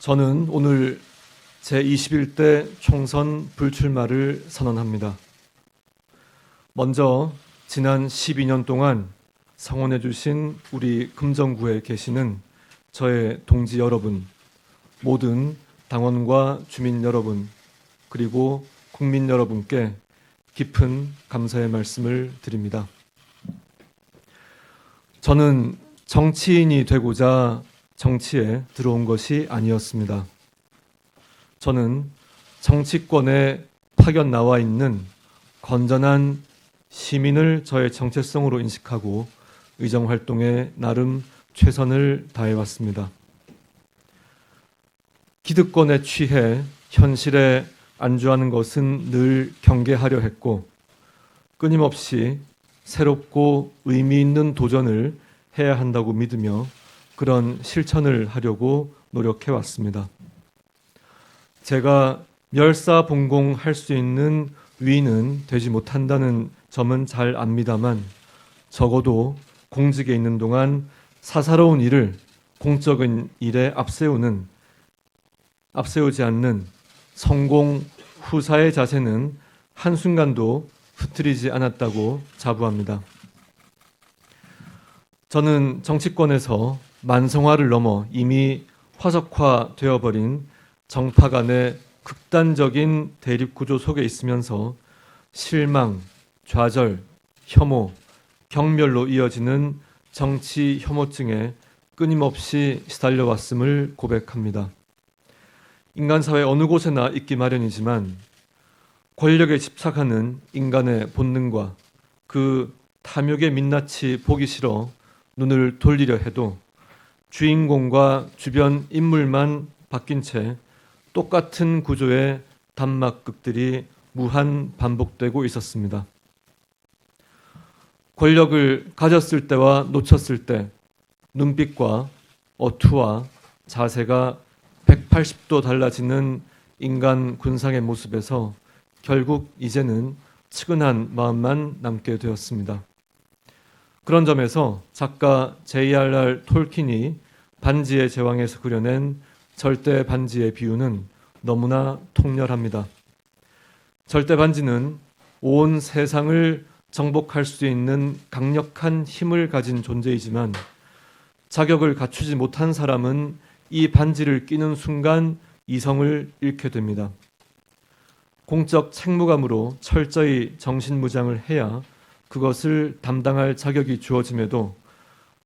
저는 오늘 제21대 총선 불출마를 선언합니다. 먼저 지난 12년 동안 성원해 주신 우리 금정구에 계시는 저의 동지 여러분, 모든 당원과 주민 여러분, 그리고 국민 여러분께 깊은 감사의 말씀을 드립니다. 저는 정치인이 되고자 정치에 들어온 것이 아니었습니다. 저는 정치권에 파견 나와 있는 건전한 시민을 저의 정체성으로 인식하고 의정활동에 나름 최선을 다해왔습니다. 기득권에 취해 현실에 안주하는 것은 늘 경계하려 했고, 끊임없이 새롭고 의미 있는 도전을 해야 한다고 믿으며 그런 실천을 하려고 노력해왔습니다. 제가 멸사봉공할 수 있는 위인은 되지 못한다는 점은 잘 압니다만, 적어도 공직에 있는 동안 사사로운 일을 공적인 일에 앞세우지 않는 성공 후사의 자세는 한순간도 흐트리지 않았다고 자부합니다. 저는 정치권에서 만성화를 넘어 이미 화석화되어버린 정파 간의 극단적인 대립구조 속에 있으면서 실망, 좌절, 혐오, 경멸로 이어지는 정치 혐오증에 끊임없이 시달려왔음을 고백합니다. 인간사회 어느 곳에나 있기 마련이지만 권력에 집착하는 인간의 본능과 그 탐욕의 민낯이 보기 싫어 눈을 돌리려 해도 주인공과 주변 인물만 바뀐 채 똑같은 구조의 단막극들이 무한 반복되고 있었습니다. 권력을 가졌을 때와 놓쳤을 때 눈빛과 어투와 자세가 180도 달라지는 인간 군상의 모습에서 결국 이제는 측은한 마음만 남게 되었습니다. 그런 점에서 작가 J.R.R. 톨킨이 반지의 제왕에서 그려낸 절대 반지의 비유는 너무나 통렬합니다. 절대 반지는 온 세상을 정복할 수 있는 강력한 힘을 가진 존재이지만 자격을 갖추지 못한 사람은 이 반지를 끼는 순간 이성을 잃게 됩니다. 공적 책무감으로 철저히 정신무장을 해야 그것을 담당할 자격이 주어짐에도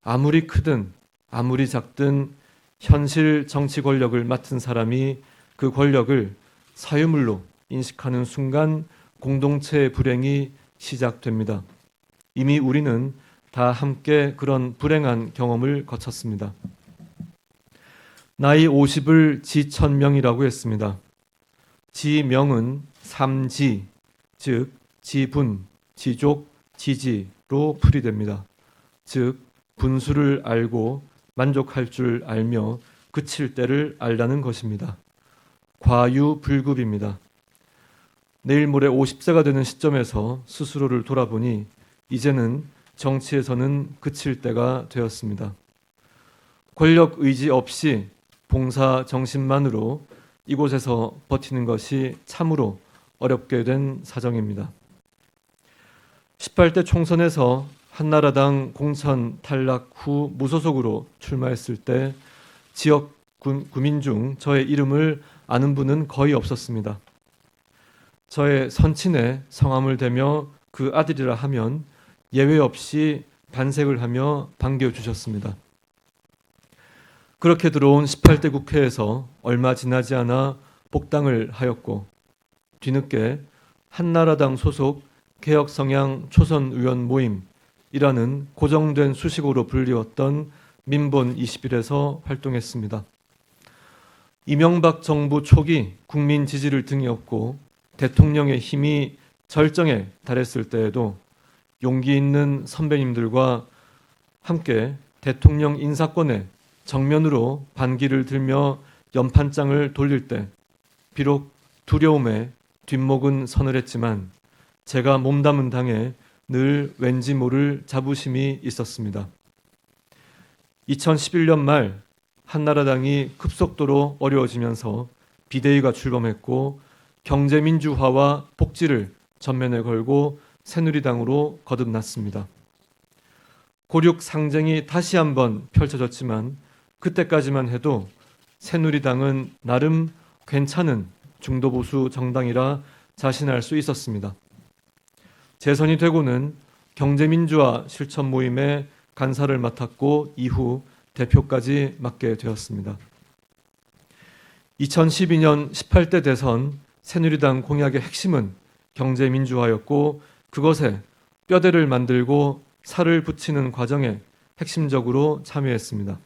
아무리 크든 아무리 작든 현실 정치 권력을 맡은 사람이 그 권력을 사유물로 인식하는 순간 공동체의 불행이 시작됩니다. 이미 우리는 다 함께 그런 불행한 경험을 거쳤습니다. 나이 50을 지천명이라고 했습니다. 지명은 삼지, 즉 지분, 지족, 지지로 풀이됩니다. 즉 분수를 알고 만족할 줄 알며 그칠 때를 알라는 것입니다. 과유불급입니다. 내일 모레 50세가 되는 시점에서 스스로를 돌아보니 이제는 정치에서는 그칠 때가 되었습니다. 권력 의지 없이 봉사 정신만으로 이곳에서 버티는 것이 참으로 어렵게 된 사정입니다. 18대 총선에서 한나라당 공천 탈락 후 무소속으로 출마했을 때 지역 구민 중 저의 이름을 아는 분은 거의 없었습니다. 저의 선친의 성함을 대며 그 아들이라 하면 예외 없이 반색을 하며 반겨주셨습니다. 그렇게 들어온 18대 국회에서 얼마 지나지 않아 복당을 하였고 뒤늦게 한나라당 소속 개혁성향 초선 의원 모임이라는 고정된 수식어로 불리웠던 민본 21에서 활동했습니다. 이명박 정부 초기 국민 지지를 등이었고 대통령의 힘이 절정에 달했을 때에도 용기 있는 선배님들과 함께 대통령 인사권에 정면으로 반기를 들며 연판장을 돌릴 때 비록 두려움에 뒷목은 서늘했지만 제가 몸담은 당에 늘 왠지 모를 자부심이 있었습니다. 2011년 말 한나라당이 급속도로 어려워지면서 비대위가 출범했고 경제민주화와 복지를 전면에 걸고 새누리당으로 거듭났습니다. 고륙 상쟁이 다시 한번 펼쳐졌지만 그때까지만 해도 새누리당은 나름 괜찮은 중도보수 정당이라 자신할 수 있었습니다. 재선이 되고는 경제민주화 실천 모임의 간사를 맡았고 이후 대표까지 맡게 되었습니다. 2012년 18대 대선 새누리당 공약의 핵심은 경제민주화였고 그것에 뼈대를 만들고 살을 붙이는 과정에 핵심적으로 참여했습니다.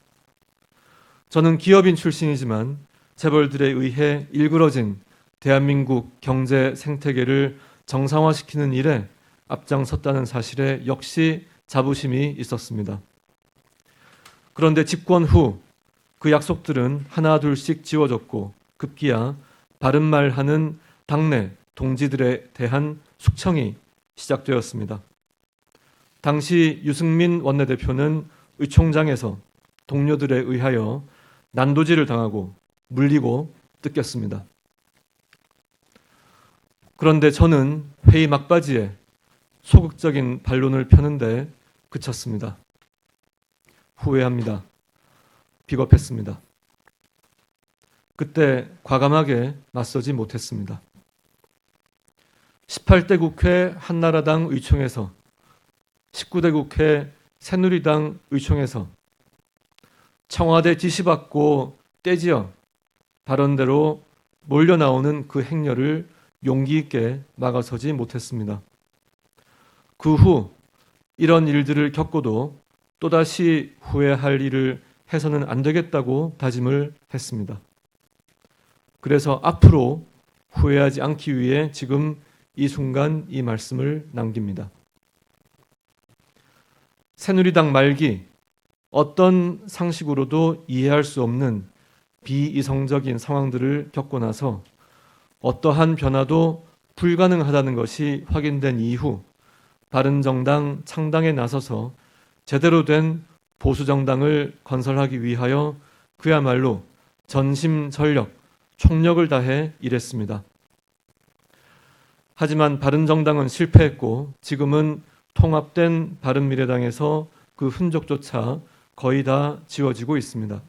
저는 기업인 출신이지만 재벌들에 의해 일그러진 대한민국 경제 생태계를 정상화시키는 일에 앞장섰다는 사실에 역시 자부심이 있었습니다. 그런데 집권 후 그 약속들은 하나 둘씩 지워졌고 급기야 바른말하는 당내 동지들에 대한 숙청이 시작되었습니다. 당시 유승민 원내대표는 의총장에서 동료들에 의하여 난도질을 당하고 물리고 뜯겼습니다. 그런데 저는 회의 막바지에 소극적인 반론을 펴는데 그쳤습니다. 후회합니다. 비겁했습니다. 그때 과감하게 맞서지 못했습니다. 18대 국회 한나라당 의총에서 19대 국회 새누리당 의총에서 청와대 지시받고 떼지어 발언대로 몰려 나오는 그 행렬을 용기 있게 막아서지 못했습니다. 그 후 이런 일들을 겪고도 또다시 후회할 일을 해서는 안 되겠다고 다짐을 했습니다. 그래서 앞으로 후회하지 않기 위해 지금 이 순간 이 말씀을 남깁니다. 새누리당 말기 어떤 상식으로도 이해할 수 없는 비이성적인 상황들을 겪고 나서 어떠한 변화도 불가능하다는 것이 확인된 이후 바른정당 창당에 나서서 제대로 된 보수정당을 건설하기 위하여 그야말로 전심전력, 총력을 다해 일했습니다. 하지만 바른정당은 실패했고 지금은 통합된 바른미래당에서 그 흔적조차 거의 다 지워지고 있습니다.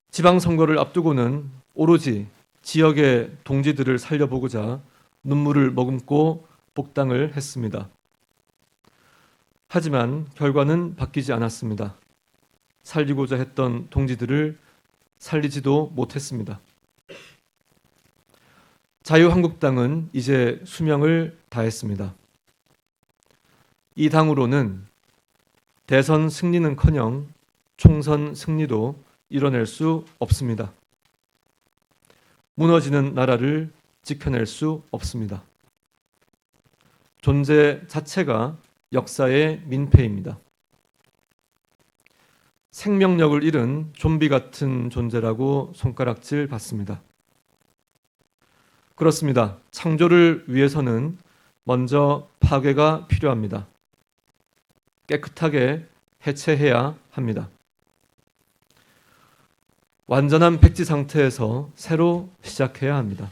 지방선거를 앞두고는 오로지 지역의 동지들을 살려보고자 눈물을 머금고 복당을 했습니다. 하지만 결과는 바뀌지 않았습니다. 살리고자 했던 동지들을 살리지도 못했습니다. 자유한국당은 이제 수명을 다했습니다. 이 당으로는 대선 승리는커녕 총선 승리도 이뤄낼 수 없습니다. 무너지는 나라를 지켜낼 수 없습니다. 존재 자체가 역사의 민폐입니다. 생명력을 잃은 좀비 같은 존재라고 손가락질 받습니다. 그렇습니다. 창조를 위해서는 먼저 파괴가 필요합니다. 깨끗하게 해체해야 합니다. 완전한 백지 상태에서 새로 시작해야 합니다.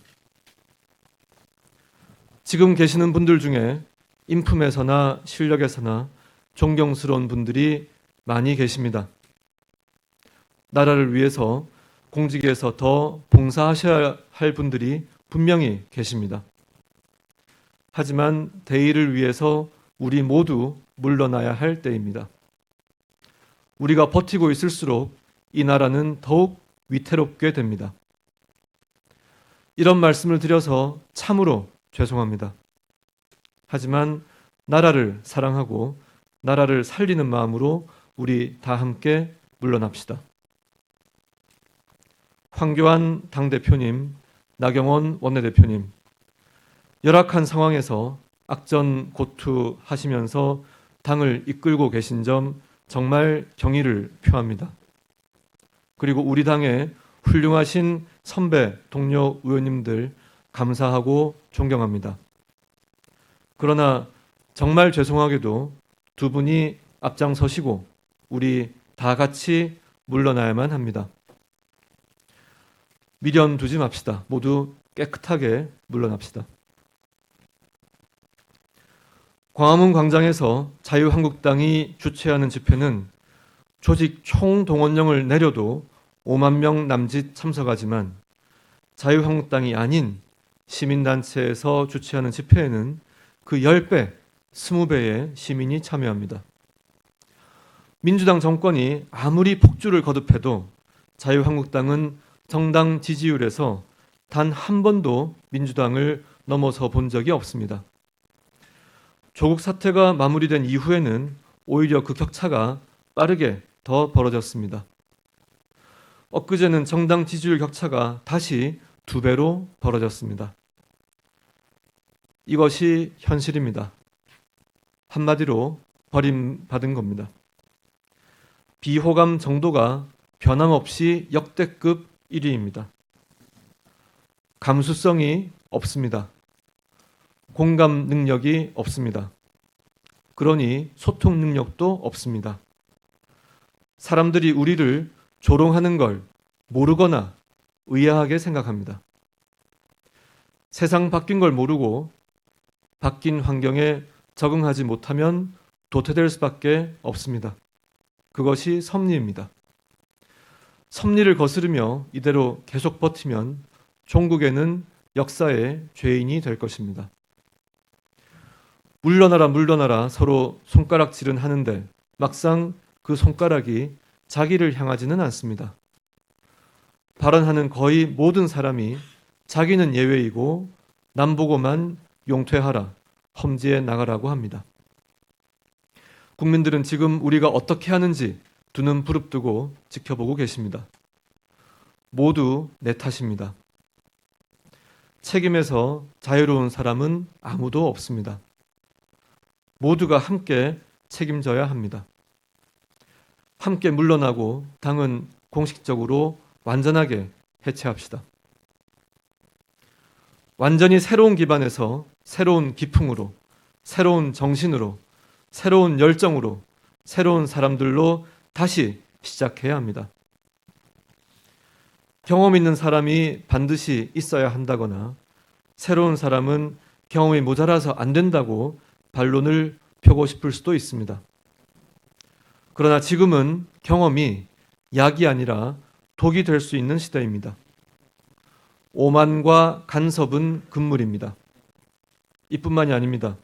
지금 계시는 분들 중에 인품에서나 실력에서나 존경스러운 분들이 많이 계십니다. 나라를 위해서 공직에서 더 봉사하셔야 할 분들이 분명히 계십니다. 하지만 대의를 위해서 우리 모두 물러나야 할 때입니다. 우리가 버티고 있을수록 이 나라는 더욱 위태롭게 됩니다. 이런 말씀을 드려서 참으로 죄송합니다. 하지만 나라를 사랑하고 나라를 살리는 마음으로 우리 다 함께 물러납시다. 황교안 당대표님, 나경원 원내대표님, 열악한 상황에서 악전고투하시면서 당을 이끌고 계신 점 정말 경의를 표합니다. 그리고 우리 당의 훌륭하신 선배, 동료 의원님들 감사하고 존경합니다. 그러나 정말 죄송하게도 두 분이 앞장서시고 우리 다 같이 물러나야만 합니다. 미련 두지 맙시다. 모두 깨끗하게 물러납시다. 광화문 광장에서 자유한국당이 주최하는 집회는 조직 총동원령을 내려도 5만 명 남짓 참석하지만 자유한국당이 아닌 시민단체에서 주최하는 집회에는 그 10배, 20배의 시민이 참여합니다. 민주당 정권이 아무리 폭주를 거듭해도 자유한국당은 정당 지지율에서 단 한 번도 민주당을 넘어서 본 적이 없습니다. 조국 사태가 마무리된 이후에는 오히려 그 격차가 빠르게 더 벌어졌습니다. 엊그제는 정당 지지율 격차가 다시 2배로 벌어졌습니다. 이것이 현실입니다. 한마디로 버림받은 겁니다. 비호감 정도가 변함없이 역대급 1위입니다. 감수성이 없습니다. 공감 능력이 없습니다. 그러니 소통 능력도 없습니다. 사람들이 우리를 조롱하는 걸 모르거나 의아하게 생각합니다. 세상 바뀐 걸 모르고 바뀐 환경에 적응하지 못하면 도태될 수밖에 없습니다. 그것이 섭리입니다. 섭리를 거스르며 이대로 계속 버티면 종국에는 역사의 죄인이 될 것입니다. 물러나라 물러나라 서로 손가락질은 하는데 막상 그 손가락이 자기를 향하지는 않습니다. 발언하는 거의 모든 사람이 자기는 예외이고 남 보고만 용퇴하라, 험지에 나가라고 합니다. 국민들은 지금 우리가 어떻게 하는지 두 눈 부릅뜨고 지켜보고 계십니다. 모두 내 탓입니다. 책임에서 자유로운 사람은 아무도 없습니다. 모두가 함께 책임져야 합니다. 함께 물러나고 당은 공식적으로 완전하게 해체합시다. 완전히 새로운 기반에서 새로운 기풍으로, 새로운 정신으로, 새로운 열정으로, 새로운 사람들로 다시 시작해야 합니다. 경험 있는 사람이 반드시 있어야 한다거나 새로운 사람은 경험이 모자라서 안 된다고 반론을 펴고 싶을 수도 있습니다. 그러나 지금은 경험이 약이 아니라 독이 될 수 있는 시대입니다. 오만과 간섭은 금물입니다. 이뿐만이 아닙니다.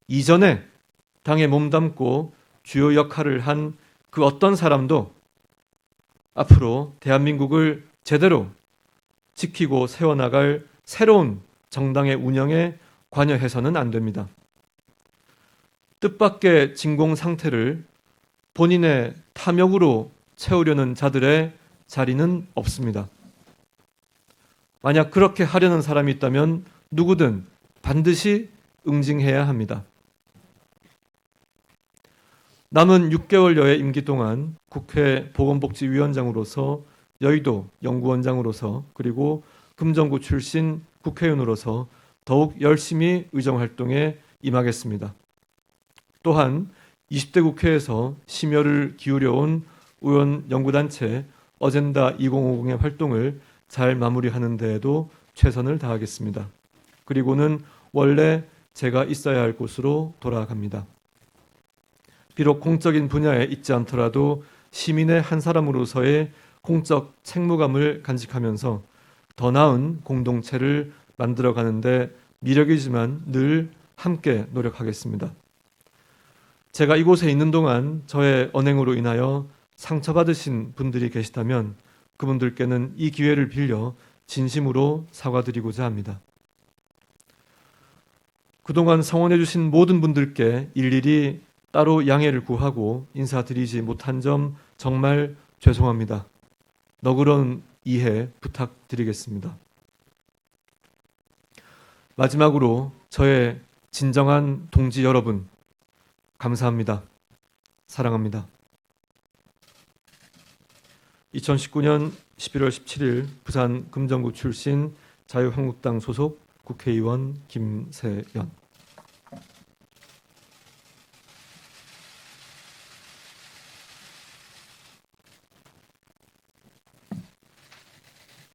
이전에 당에 몸담고 주요 역할을 한 그 어떤 사람도 앞으로 대한민국을 제대로 지키고 세워나갈 새로운 정당의 운영에 관여해서는 안 됩니다. 뜻밖의 진공 상태를 본인의 탐욕으로 채우려는 자들의 자리는 없습니다. 만약 그렇게 하려는 사람이 있다면 누구든 반드시 응징해야 합니다. 남은 6개월여의 임기 동안 국회 보건복지위원장으로서 여의도 연구원장으로서 그리고 금정구 출신 국회의원으로서 더욱 열심히 의정활동에 임하겠습니다. 또한 20대 국회에서 심혈을 기울여온 의원 연구단체 어젠다 2050의 활동을 잘 마무리하는 데에도 최선을 다하겠습니다. 그리고는 원래 제가 있어야 할 곳으로 돌아갑니다. 비록 공적인 분야에 있지 않더라도 시민의 한 사람으로서의 공적 책무감을 간직하면서 더 나은 공동체를 만들어가는데 미력이지만 늘 함께 노력하겠습니다. 제가 이곳에 있는 동안 저의 언행으로 인하여 상처받으신 분들이 계시다면 그분들께는 이 기회를 빌려 진심으로 사과드리고자 합니다. 그동안 성원해 주신 모든 분들께 일일이 따로 양해를 구하고 인사드리지 못한 점 정말 죄송합니다. 너그러운 이해 부탁드리겠습니다. 마지막으로 저의 진정한 동지 여러분, 감사합니다. 사랑합니다. 2019년 11월 17일 부산 금정구 출신 자유한국당 소속 국회의원 김세연.